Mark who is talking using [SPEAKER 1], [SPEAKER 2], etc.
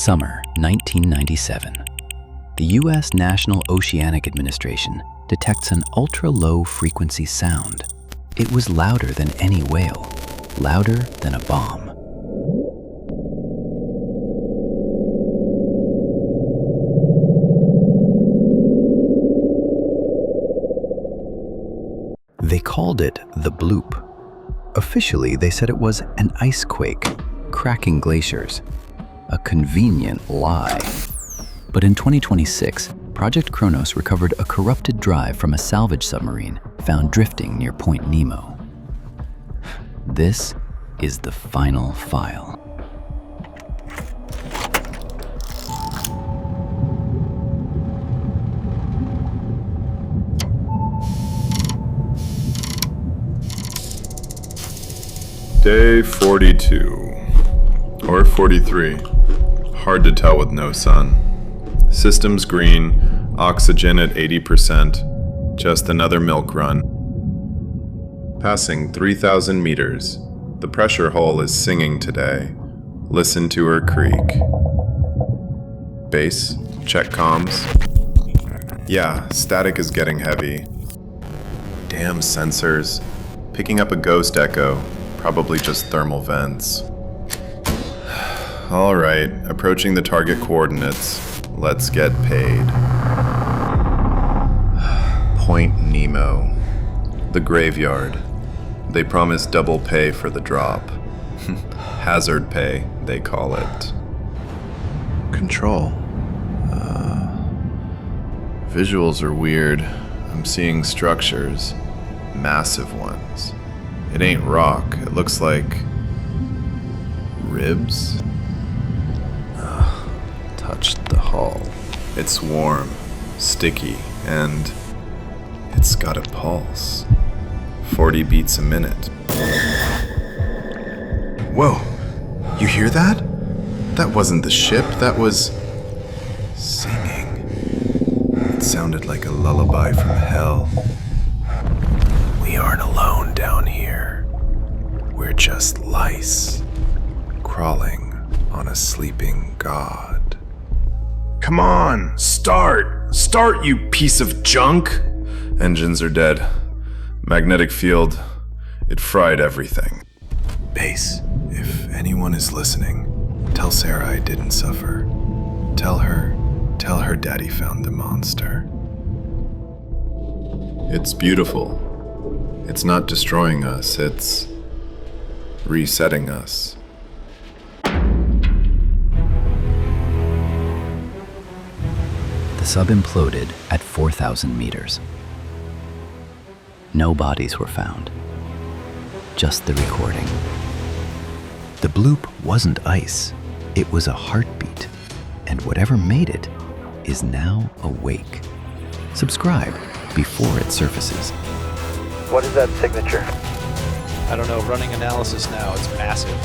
[SPEAKER 1] Summer 1997. The U.S. National Oceanic Administration detects an ultra-low frequency sound. It was louder than any whale, louder than a bomb. They called it the Bloop. Officially, they said it was an ice quake, cracking glaciers. A convenient lie. But in 2026, Project Kronos recovered a corrupted drive from a salvage submarine found drifting near Point Nemo. This is the final file.
[SPEAKER 2] Day 42, or 43, hard to tell with no sun. Systems green, oxygen at 80%, just another milk run. Passing 3,000 meters, the pressure hull is singing today. Listen to her creak. Base, check comms. Yeah, static is getting heavy. Damn sensors, picking up a ghost echo. Probably just thermal vents. All right, approaching the target coordinates. Let's get paid. Point Nemo. The graveyard. They promise double pay for the drop. Hazard pay, they call it. Control. Visuals are weird. I'm seeing structures. Massive ones. It ain't rock. It looks like ribs. Touched the hull. It's warm, sticky, and it's got a pulse. 40 beats a minute. Whoa! You hear that? That wasn't the ship. That was singing. It sounded like a lullaby from hell. We aren't alone down here. We're just lice, crawling on a sleeping god. Come on, start! Start, you piece of junk! Engines are dead. Magnetic field, it fried everything. Base, if anyone is listening, tell Sarah I didn't suffer. Tell her daddy found the monster. It's beautiful. It's not destroying us, it's resetting us.
[SPEAKER 1] The sub imploded at 4,000 meters. No bodies were found, just the recording. The bloop wasn't ice, it was a heartbeat, and whatever made it is now awake. Subscribe before it surfaces.
[SPEAKER 3] What is that signature?
[SPEAKER 4] I don't know, running analysis now, it's massive.